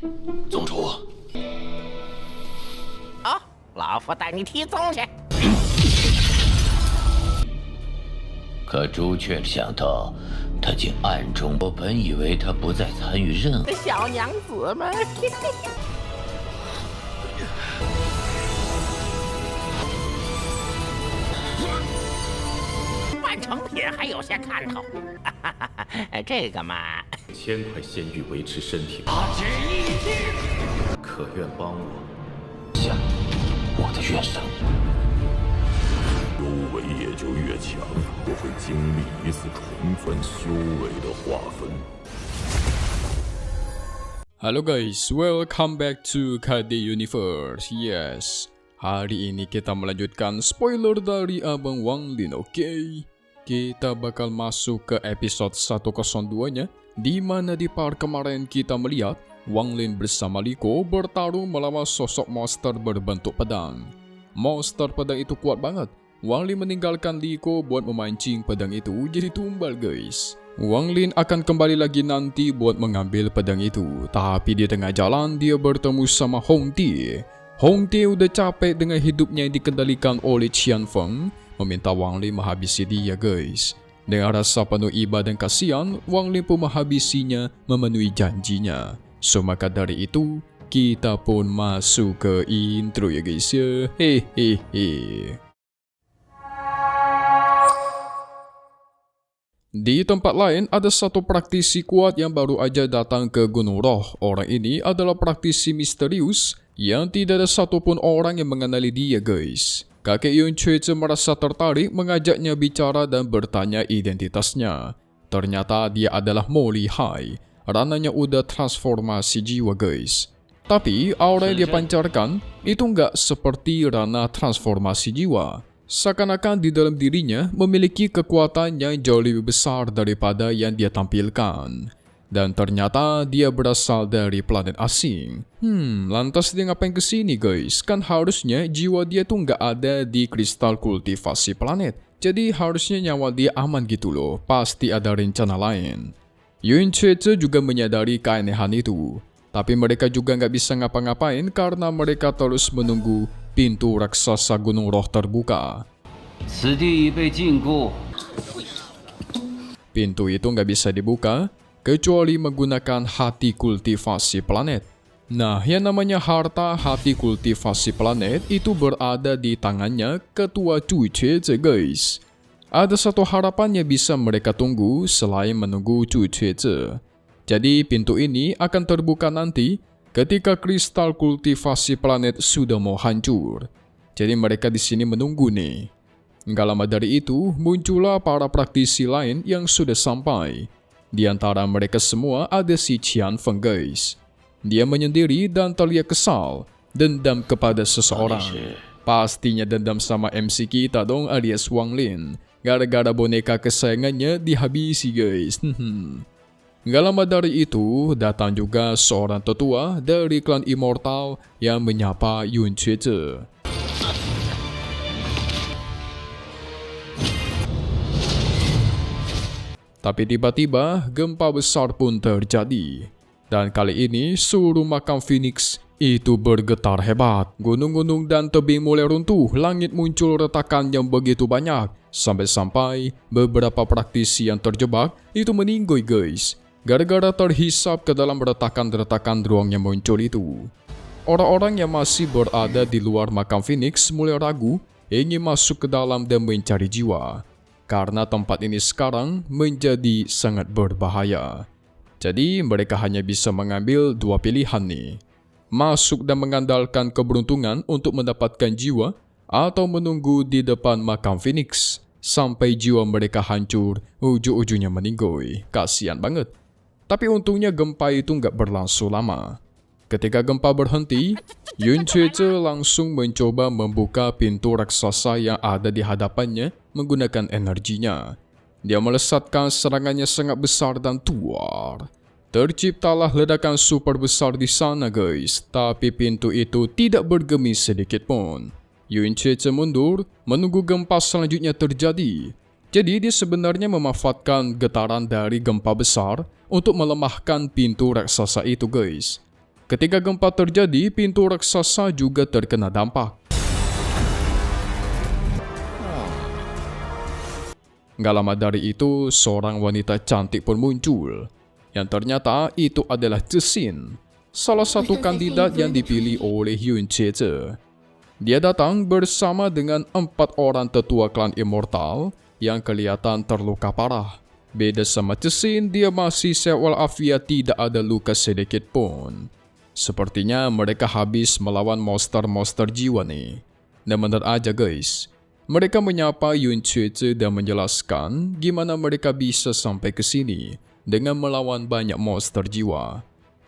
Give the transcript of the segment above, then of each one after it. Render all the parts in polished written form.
宗主，好，老夫带你提宗去。可朱雀想到，他竟暗中……我本以为他不再参与任何。小娘子们，半成品还有些看头。这个嘛1000块仙玉维持身体，可愿帮我下我的元神。修为也就越强，我会经历一次重分修为的划分。Halo guys, welcome back to KD Universe. Yes, hari ini kita melanjutkan spoiler dari Abang Wanglin, oke? Kita bakal masuk ke episode 102-nya, di mana di part kemarin kita melihat Wanglin bersama Liko bertarung melawan sosok monster berbentuk pedang. Monster pedang itu kuat banget. Wanglin meninggalkan Liko buat memancing pedang itu jadi tumbal guys. Wanglin akan kembali lagi nanti buat mengambil pedang itu. Tapi di tengah jalan dia bertemu sama Hongtie. Hongtie udah capek dengan hidupnya yang dikendalikan oleh Qianfeng, meminta Wanglin menghabisi dia guys. Dengan rasa penuh iba dan kasihan, Wanglin pun menghabisinya memenuhi janjinya. So maka dari itu, kita pun masuk ke intro ya guys ya. Hehehe. Di tempat lain, ada satu praktisi kuat yang baru aja datang ke Gunung Roh. Orang ini adalah praktisi misterius yang tidak ada satupun orang yang mengenali dia guys. Kakek Yun Cui merasa tertarik mengajaknya bicara dan bertanya identitasnya. Ternyata dia adalah Mo Li Hai. Rananya udah transformasi jiwa guys. Tapi aura yang dia pancarkan itu nggak seperti rana transformasi jiwa. Seakan-akan di dalam dirinya memiliki kekuatan yang jauh lebih besar daripada yang dia tampilkan. Dan ternyata dia berasal dari planet asing. Lantas dia ngapain kesini guys? Kan harusnya jiwa dia tuh nggak ada di kristal kultivasi planet. Jadi harusnya nyawa dia aman gitu loh. Pasti ada rencana lain. Yun Cece juga menyadari keanehan itu. Tapi mereka juga nggak bisa ngapa-ngapain karena mereka terus menunggu pintu raksasa Gunung Roh terbuka. Pintu itu nggak bisa dibuka kecuali menggunakan hati kultivasi planet. Nah, yang namanya harta hati kultivasi planet itu berada di tangannya Ketua Chu Cece guys. Ada satu harapan yang bisa mereka tunggu selain menunggu Chu Cece. Jadi pintu ini akan terbuka nanti ketika kristal kultivasi planet sudah mau hancur. Jadi mereka di sini menunggu nih. Nggak lama dari itu, muncullah para praktisi lain yang sudah sampai. Di antara mereka semua ada si Qianfeng guys. Dia menyendiri dan terlihat kesal, dendam kepada seseorang. Pastinya dendam sama MC kita dong alias Wanglin. Gara-gara boneka kesayangannya dihabisi guys. Gak lama dari itu, datang juga seorang tetua dari klan Immortal yang menyapa Yun Cece. Tapi tiba-tiba gempa besar pun terjadi. Dan kali ini seluruh makam Phoenix itu bergetar hebat. Gunung-gunung dan tebing mulai runtuh, langit muncul retakan yang begitu banyak. Sampai-sampai beberapa praktisi yang terjebak itu meninggoy guys. Gara-gara terhisap ke dalam retakan-retakan ruang yang muncul itu. Orang-orang yang masih berada di luar makam Phoenix mulai ragu ingin masuk ke dalam dan mencari jiwa. Karena tempat ini sekarang menjadi sangat berbahaya. Jadi mereka hanya bisa mengambil dua pilihan nih. Masuk dan mengandalkan keberuntungan untuk mendapatkan jiwa atau menunggu di depan makam Phoenix sampai jiwa mereka hancur, ujung-ujungnya meninggoy. Kasian banget. Tapi untungnya gempa itu nggak berlangsung lama. Ketika gempa berhenti, Yun Cece langsung mencoba membuka pintu raksasa yang ada di hadapannya menggunakan energinya. Dia melesatkan serangannya sangat besar dan tuar. Terciptalah ledakan super besar di sana guys, tapi pintu itu tidak bergemi sedikit pun. Yun Cece mundur, menunggu gempa selanjutnya terjadi. Jadi dia sebenarnya memanfaatkan getaran dari gempa besar untuk melemahkan pintu raksasa itu guys. Ketika gempa terjadi, pintu raksasa juga terkena dampak. Gak lama dari itu, seorang wanita cantik pun muncul. Yang ternyata itu adalah Cixin, salah satu kandidat yang dipilih oleh Yun Cheze. Dia datang bersama dengan 4 orang tetua klan Immortal yang kelihatan terluka parah. Beda sama Cixin, dia masih walafiat, tidak ada luka sedikit pun. Sepertinya mereka habis melawan monster-monster jiwa nih. Dan benar aja guys, mereka menyapa Yun Cheze dan menjelaskan gimana mereka bisa sampai ke sini dengan melawan banyak monster jiwa.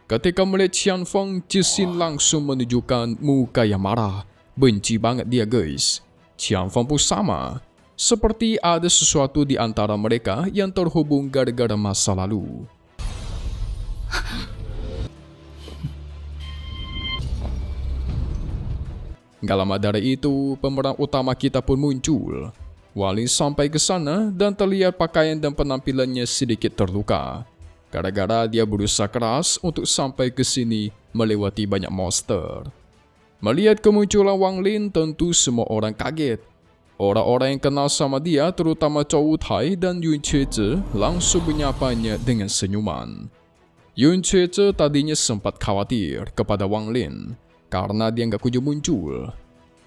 Ketika melihat Xianfeng, Cixin langsung menunjukkan muka yang marah. Benci banget dia guys. Xianfeng pun sama. Seperti ada sesuatu di antara mereka yang terhubung gara-gara masa lalu. Gak lama dari itu, pemeran utama kita pun muncul. Wang Lin sampai ke sana dan terlihat pakaian dan penampilannya sedikit terluka. Gara-gara dia berusaha keras untuk sampai ke sini melewati banyak monster. Melihat kemunculan Wang Lin, tentu semua orang kaget. Orang-orang yang kenal sama dia, terutama Zhou Tai dan Yun Cheze, langsung menyapanya dengan senyuman. Yun Cheze tadinya sempat khawatir kepada Wang Lin karena dia nggak kunjung muncul.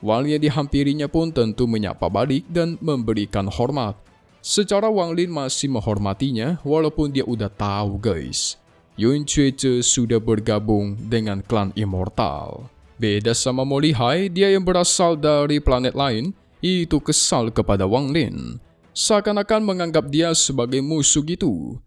Wang Lin yang dihampirinya pun tentu menyapa balik dan memberikan hormat. Secara Wang Lin masih menghormatinya walaupun dia udah tahu guys, Yun Cheze sudah bergabung dengan klan Immortal. Beda sama Mo Lihai, dia yang berasal dari planet lain, itu kesal kepada Wang Lin. Seakan-akan menganggap dia sebagai musuh gitu.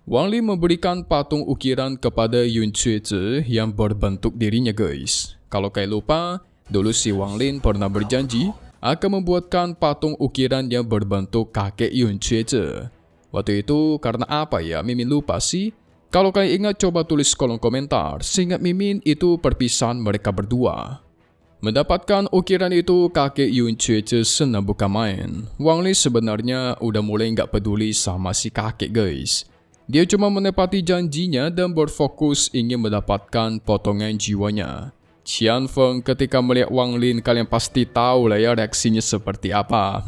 Wang Lin memberikan patung ukiran kepada Yun Cheze yang berbentuk dirinya guys. Kalau kalian lupa, dulu si Wang Lin pernah berjanji akan membuatkan patung ukiran yang berbentuk kakek Yun Cheze. Waktu itu karena apa ya, Mimin lupa sih. Kalau kalian ingat, coba tulis kolom komentar. Seingat Mimin itu perpisahan mereka berdua. Mendapatkan ukiran itu, kakek Yun Cheze senang bukan main. Wang Lin sebenarnya udah mulai nggak peduli sama si kakek guys. Dia cuma menepati janjinya dan berfokus ingin mendapatkan potongan jiwanya. Xianfeng ketika melihat Wang Lin, kalian pasti tahu lah ya reaksinya seperti apa.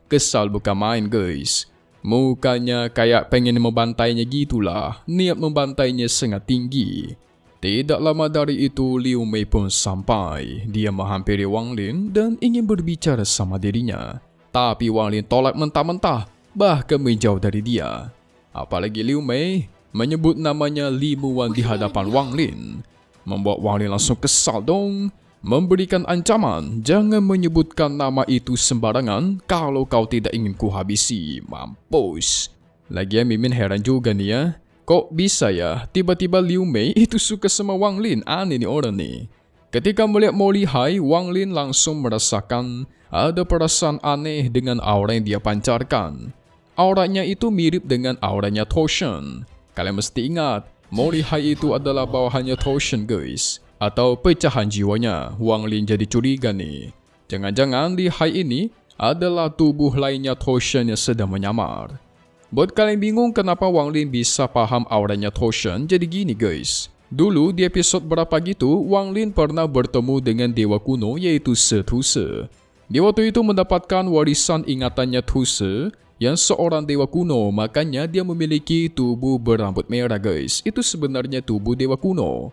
Kesal bukan main guys. Mukanya kayak pengen membantainya gitulah. Niat membantainya sangat tinggi. Tidak lama dari itu, Liu Mei pun sampai. Dia menghampiri Wang Lin dan ingin berbicara sama dirinya. Tapi Wang Lin tolak mentah-mentah, bahkan menjauh dari dia. Apalagi Liu Mei menyebut namanya Li Muwan di hadapan Wang Lin. Membuat Wang Lin langsung kesal dong. Memberikan ancaman, jangan menyebutkan nama itu sembarangan kalau kau tidak ingin kuhabisi. Mampus. Lagian Mimin heran juga nih ya. Kok bisa ya tiba-tiba Liu Mei itu suka sama Wang Lin? Aneh nih orang nih. Ketika melihat Mo Lihai, Wang Lin langsung merasakan ada perasaan aneh dengan aura yang dia pancarkan. Auranya itu mirip dengan auranya Toshan. Kalian mesti ingat, Mo Lihai itu adalah bawahannya Toshan guys. Atau pecahan jiwanya. Wang Lin jadi curiga nih. Jangan-jangan Lihai ini adalah tubuh lainnya Toshan yang sedang menyamar. Buat kalian bingung kenapa Wang Lin bisa paham auranya Toshan, jadi gini guys. Dulu di episode berapa gitu, Wang Lin pernah bertemu dengan dewa kuno yaitu Tuse. Dia waktu itu mendapatkan warisan ingatannya Tuse yang seorang dewa kuno, makanya dia memiliki tubuh berambut merah guys. Itu sebenarnya tubuh dewa kuno.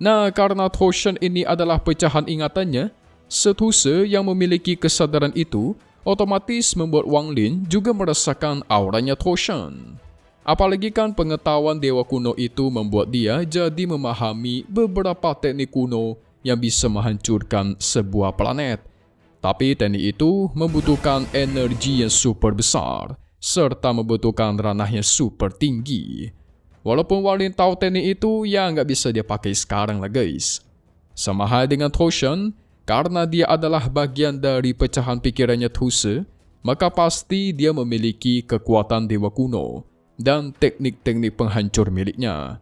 Nah, karena Toshan ini adalah pecahan ingatannya, Tuse yang memiliki kesadaran itu otomatis membuat Wang Lin juga merasakan auranya Toshan. Apalagi kan pengetahuan dewa kuno itu membuat dia jadi memahami beberapa teknik kuno yang bisa menghancurkan sebuah planet. Tapi teknik itu membutuhkan energi yang super besar, serta membutuhkan ranah yang super tinggi. Walaupun Wang Lin tahu teknik itu, ya nggak bisa dia pakai sekarang lah guys. Sama hal dengan Toshan, karena dia adalah bagian dari pecahan pikirannya Tuse, maka pasti dia memiliki kekuatan dewa kuno dan teknik-teknik penghancur miliknya.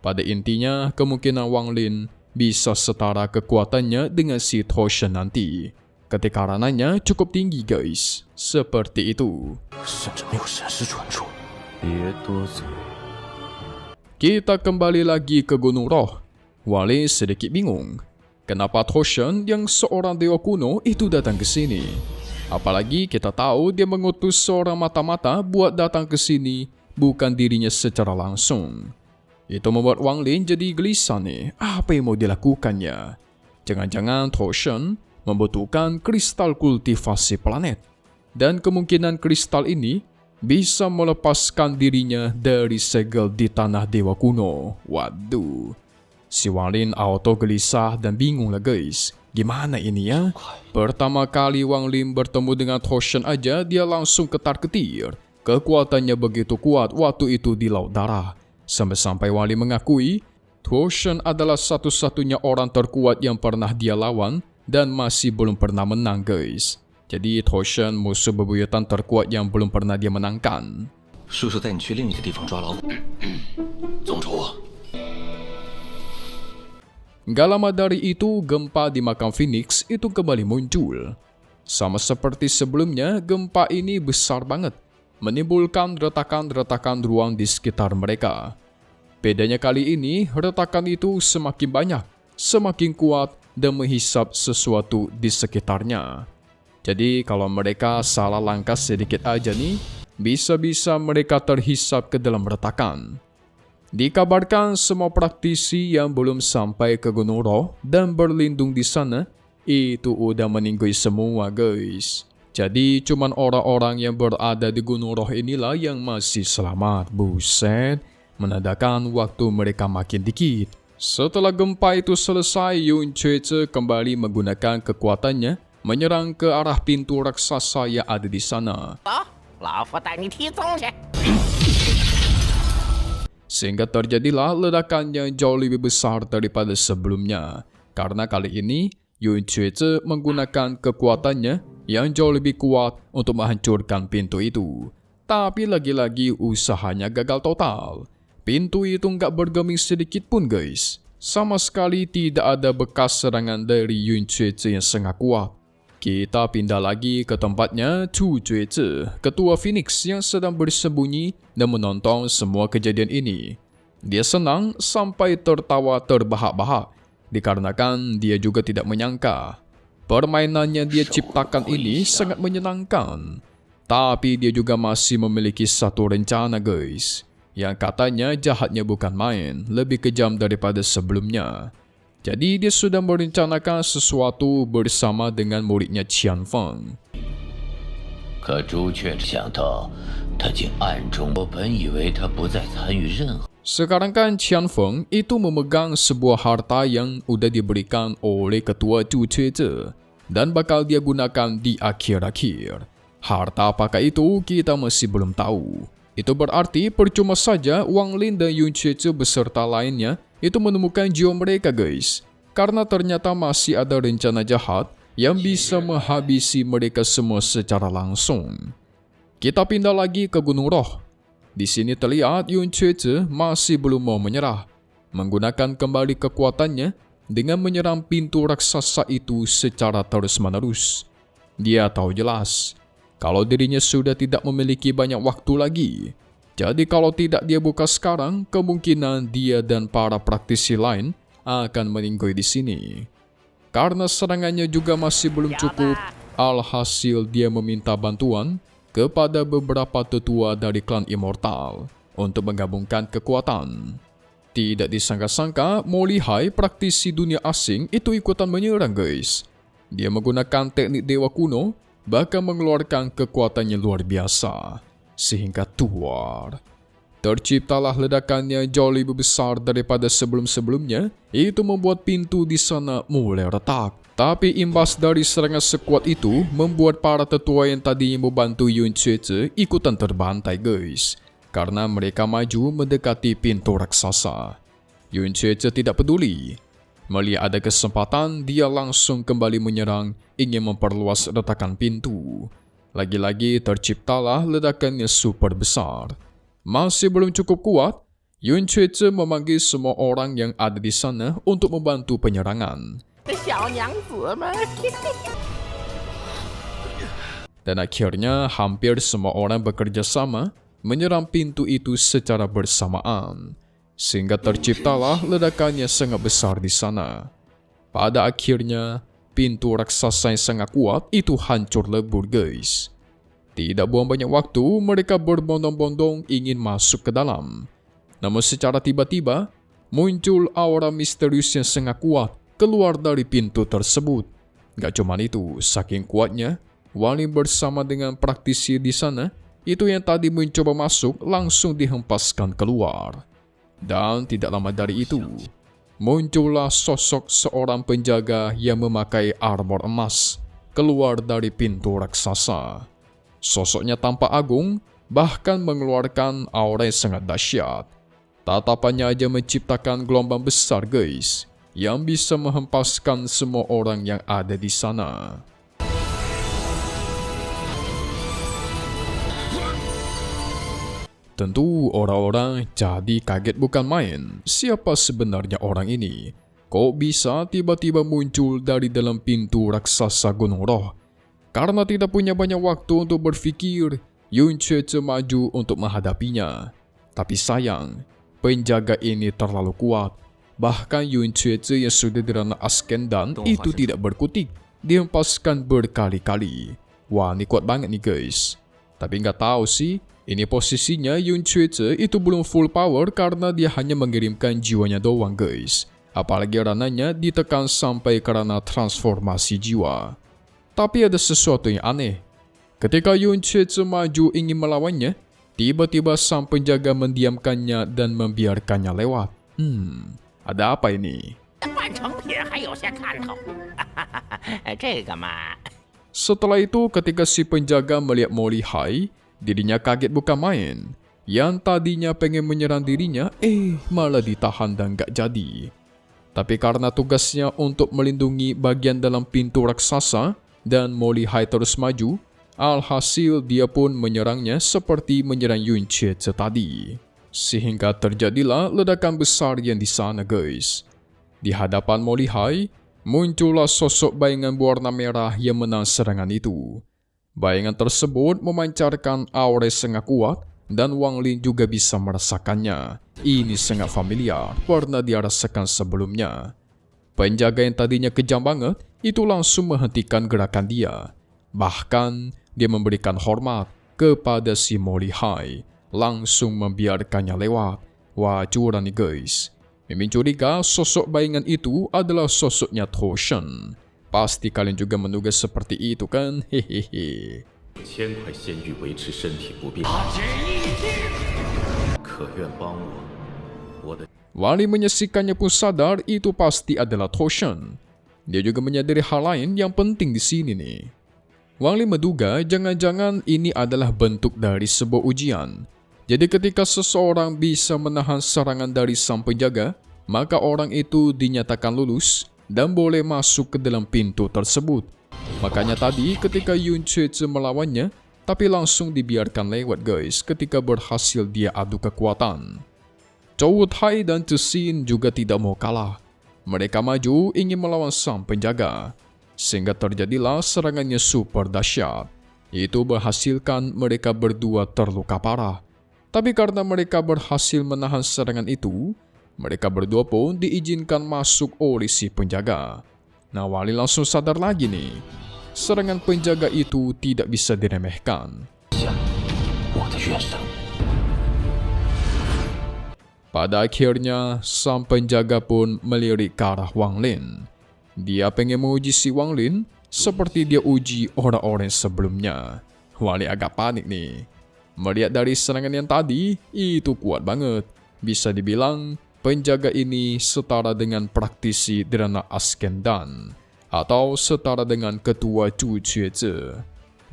Pada intinya, kemungkinan Wang Lin bisa setara kekuatannya dengan si Toshan nanti. ketika rananya cukup tinggi guys. Seperti itu. 甚至没有闪失传出。别多嘴。 Kita kembali lagi ke Gunung Roh. Wali sedikit bingung. Kenapa Thoshan yang seorang dewa kuno itu datang ke sini? Apalagi kita tahu dia mengutus seorang mata-mata buat datang ke sini, bukan dirinya secara langsung. Itu membuat Wang Lin jadi gelisah nih. Apa yang mau dilakukannya? Jangan-jangan Thoshan membutuhkan kristal kultivasi planet. Dan kemungkinan kristal ini bisa melepaskan dirinya dari segel di tanah dewa kuno. Waduh. Si Wang Lin auto gelisah dan bingung lah guys. Gimana ini ya? Pertama kali Wang Lin bertemu dengan Thoshan aja, dia langsung ketar-ketir. Kekuatannya begitu kuat waktu itu di Laut Darah. Sampai-sampai Wang Lin mengakui, Thoshan adalah satu-satunya orang terkuat yang pernah dia lawan dan masih belum pernah menang guys. Jadi Thoshan musuh bebuyutan terkuat yang belum pernah dia menangkan. 叔叔带你去另一个地方抓老虎。宗主， Gak lama dari itu, gempa di makam Phoenix itu kembali muncul. Sama seperti sebelumnya, gempa ini besar banget, menimbulkan retakan-retakan ruang di sekitar mereka. Bedanya kali ini, retakan itu semakin banyak, semakin kuat, dan menghisap sesuatu di sekitarnya. Jadi kalau mereka salah langkah sedikit aja nih, bisa-bisa mereka terhisap ke dalam retakan. Dikabarkan semua praktisi yang belum sampai ke Gunung Roh dan berlindung di sana, itu udah meninggal semua guys. Jadi cuman orang-orang yang berada di Gunung Roh inilah yang masih selamat. Buset, menandakan waktu mereka makin dikit. Setelah gempa itu selesai, Yun Cuece kembali menggunakan kekuatannya menyerang ke arah pintu raksasa yang ada di sana. 走，老夫带你提宗去。 Sehingga terjadilah ledakan yang jauh lebih besar daripada sebelumnya. Karena kali ini, Yun Cuece menggunakan kekuatannya yang jauh lebih kuat untuk menghancurkan pintu itu. Tapi lagi-lagi usahanya gagal total. Pintu itu nggak bergeming sedikit pun guys. Sama sekali tidak ada bekas serangan dari Yun Cuece yang sangat kuat. Kita pindah lagi ke tempatnya Chu Cuece, ketua Phoenix yang sedang bersembunyi dan menonton semua kejadian ini. Dia senang sampai tertawa terbahak-bahak, dikarenakan dia juga tidak menyangka. Permainan yang dia ciptakan ini sangat menyenangkan. Tapi dia juga masih memiliki satu rencana guys, yang katanya jahatnya bukan main, lebih kejam daripada sebelumnya. Jadi dia sudah merencanakan sesuatu bersama dengan muridnya Qian Feng. 可朱雀想到，他竟暗中。我本以为他不再参与任何。 Sekarang kan Qian Feng itu memegang sebuah harta yang udah diberikan oleh ketua Chu Cuece dan bakal dia gunakan di akhir-akhir. Harta apakah itu kita masih belum tahu. Itu berarti percuma saja Wang Lin dan Yun Cuece beserta lainnya itu menemukan jiwa mereka guys. Karena ternyata masih ada rencana jahat yang bisa menghabisi mereka semua secara langsung. Kita pindah lagi ke Gunung Roh. Di sini terlihat Yun Cuece masih belum mau menyerah. Menggunakan kembali kekuatannya dengan menyerang pintu raksasa itu secara terus-menerus. Dia tahu jelas kalau dirinya sudah tidak memiliki banyak waktu lagi. Jadi kalau tidak dia buka sekarang, kemungkinan dia dan para praktisi lain akan meninggal di sini. Karena serangannya juga masih belum cukup, alhasil dia meminta bantuan kepada beberapa tetua dari klan Immortal untuk menggabungkan kekuatan. Tidak disangka-sangka, Mo Lihai, praktisi dunia asing itu ikutan menyerang guys. Dia menggunakan teknik dewa kuno, bahkan mengeluarkan kekuatannya luar biasa. Sehingga tuar. Terciptalah ledakan yang jauh lebih besar daripada sebelum-sebelumnya. Itu membuat pintu di sana mulai retak. Tapi imbas dari serangan sekuat itu membuat para tetua yang tadinya membantu Yun Cuece ikutan terbantai guys. Karena mereka maju mendekati pintu raksasa. Yun Cuece tidak peduli. Melihat ada kesempatan, dia langsung kembali menyerang, ingin memperluas retakan pintu. Lagi-lagi terciptalah ledakan yang super besar. Masih belum cukup kuat, Yun Cuece memanggil semua orang yang ada di sana untuk membantu penyerangan. Dan akhirnya hampir semua orang bekerja sama menyerang pintu itu secara bersamaan, sehingga terciptalah ledakan yang sangat besar di sana. Pada akhirnya, pintu raksasa yang sangat kuat itu hancur lebur guys. Tidak buang banyak waktu, mereka berbondong-bondong ingin masuk ke dalam. Namun secara tiba-tiba, muncul aura misterius yang sangat kuat keluar dari pintu tersebut. Gak cuma itu, saking kuatnya, Wang Lin bersama dengan praktisi di sana, itu yang tadi mencoba masuk langsung dihempaskan keluar. Dan tidak lama dari itu, muncullah sosok seorang penjaga yang memakai armor emas keluar dari pintu raksasa. Sosoknya tampak agung, bahkan mengeluarkan aura yang sangat dahsyat. Tatapannya aja menciptakan gelombang besar guys, yang bisa menghempaskan semua orang yang ada di sana. Tentu orang-orang jadi kaget bukan main. Siapa sebenarnya orang ini? Kok bisa tiba-tiba muncul dari dalam pintu raksasa Gunung Roh? Karena tidak punya banyak waktu untuk berpikir, Yun Cuece maju untuk menghadapinya. Tapi sayang, penjaga ini terlalu kuat. Bahkan Yun Cuece yang sudah dirana Askendan itu tidak berkutik, dihempaskan berkali-kali. Wah, ini kuat banget nih guys. Tapi nggak tahu sih, ini posisinya Yun Cuece itu belum full power karena dia hanya mengirimkan jiwanya doang guys. Apalagi rananya ditekan sampai karena transformasi jiwa. Tapi ada sesuatu yang aneh. Ketika Yun Cuece maju ingin melawannya, tiba-tiba sang penjaga mendiamkannya dan membiarkannya lewat. Ada apa ini? 半成品还有些看头，这个嘛。 Setelah itu ketika si penjaga melihat Molly Hai, dirinya kaget bukan main. Yang tadinya pengen menyerang dirinya, malah ditahan dan gak jadi. Tapi karena tugasnya untuk melindungi bagian dalam pintu raksasa dan Molly Hai terus maju, alhasil dia pun menyerangnya seperti menyerang Yun Cuece tadi. Sehingga terjadilah ledakan besar yang di sana guys. Di hadapan Molly Hai, muncullah sosok bayangan berwarna merah yang menang serangan itu. Bayangan tersebut memancarkan aura sangat kuat dan Wang Lin juga bisa merasakannya. Ini sangat familiar, pernah dia rasakan sebelumnya. Penjaga yang tadinya kejam banget itu langsung menghentikan gerakan dia. Bahkan dia memberikan hormat kepada si Molly Hai, langsung membiarkannya lewat. Wah, curang nih guys. Mimin curiga sosok bayangan itu adalah sosoknya Toshen. Pasti kalian juga menduga seperti itu kan? Hehehe. 1000块仙玉维持身体不变，可愿帮我的 Wali menyaksikannya pun sadar itu pasti adalah Toshen. Dia juga menyadari hal lain yang penting di sini nih. Wali menduga jangan-jangan ini adalah bentuk dari sebuah ujian. Jadi ketika seseorang bisa menahan serangan dari sang penjaga, maka orang itu dinyatakan lulus dan boleh masuk ke dalam pintu tersebut. Makanya tadi ketika Yun Cuece melawannya, tapi langsung dibiarkan lewat guys ketika berhasil dia adu kekuatan. Zhou Tai dan Cixin juga tidak mau kalah. Mereka maju ingin melawan sang penjaga. Sehingga terjadilah serangannya super dahsyat. Itu berhasilkan mereka berdua terluka parah. Tapi karena mereka berhasil menahan serangan itu, mereka berdua pun diizinkan masuk oleh si penjaga. Nah, Wali langsung sadar lagi nih, serangan penjaga itu tidak bisa diremehkan. Pada akhirnya, sang penjaga pun melirik ke arah Wang Lin. Dia pengen menguji si Wang Lin seperti dia uji orang-orang sebelumnya. Wali agak panik nih. Melihat dari serangan yang tadi, itu kuat banget. Bisa dibilang, penjaga ini setara dengan praktisi Dirana Askendan, atau setara dengan ketua Chu Cuece.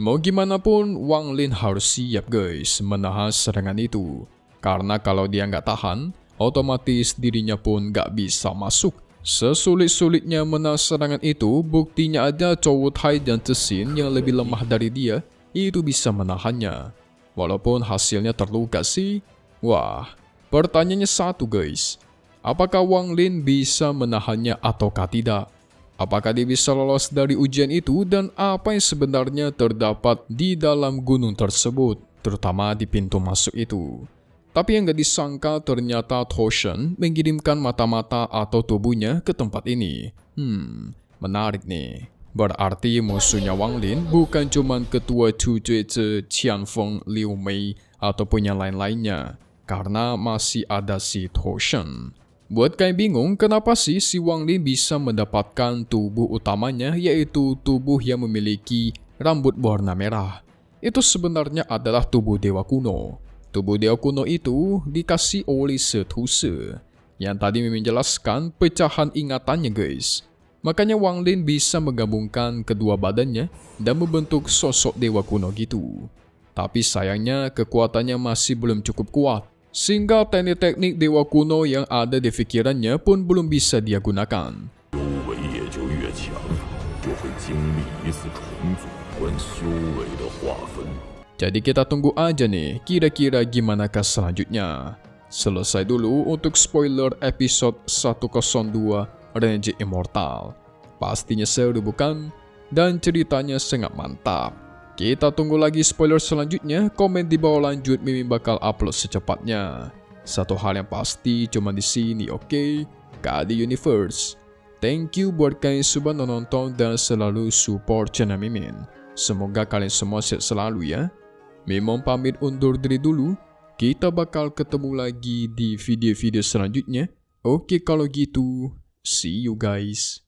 Mau gimana pun, Wang Lin harus siap guys menahan serangan itu. Karena kalau dia nggak tahan, otomatis dirinya pun nggak bisa masuk. Sesulit-sulitnya menahan serangan itu, buktinya ada Zhou Tai dan Cixin yang lebih lemah dari dia, itu bisa menahannya. Walaupun hasilnya terluka sih. Wah, pertanyaannya satu guys. Apakah Wang Lin bisa menahannya ataukah tidak? Apakah dia bisa lolos dari ujian itu dan apa yang sebenarnya terdapat di dalam gunung tersebut, terutama di pintu masuk itu. Tapi yang gak disangka ternyata Toshan mengirimkan mata-mata atau tubuhnya ke tempat ini. Menarik nih. Berarti musuhnya Wang Lin bukan cuma ketua Chu Jueze, Qianfeng, Liu Mei, ataupun yang lain-lainnya. Karena masih ada si Toshan. Buat kalian bingung kenapa sih si Wang Lin bisa mendapatkan tubuh utamanya, yaitu tubuh yang memiliki rambut berwarna merah. Itu sebenarnya adalah tubuh dewa kuno. Tubuh dewa kuno itu dikasih oleh Setuse, yang tadi menjelaskan pecahan ingatannya guys. Makanya Wang Lin bisa menggabungkan kedua badannya dan membentuk sosok dewa kuno gitu. Tapi sayangnya kekuatannya masih belum cukup kuat. Sehingga teknik-teknik dewa kuno yang ada di pikirannya pun belum bisa dia gunakan. Jadi kita tunggu aja nih, kira-kira gimanakah selanjutnya. Selesai dulu untuk spoiler episode 102 Renji Immortal. Pastinya seru bukan? Dan ceritanya sangat mantap. Kita tunggu lagi spoiler selanjutnya, komen di bawah lanjut, Mimin bakal upload secepatnya. Satu hal yang pasti cuma di sini, oke? KD Universe. Thank you buat kalian sudah nonton dan selalu support channel Mimin. Semoga kalian semua sehat selalu ya. Mimin pamit undur diri dulu. Kita bakal ketemu lagi di video-video selanjutnya. Oke kalau gitu, see you guys.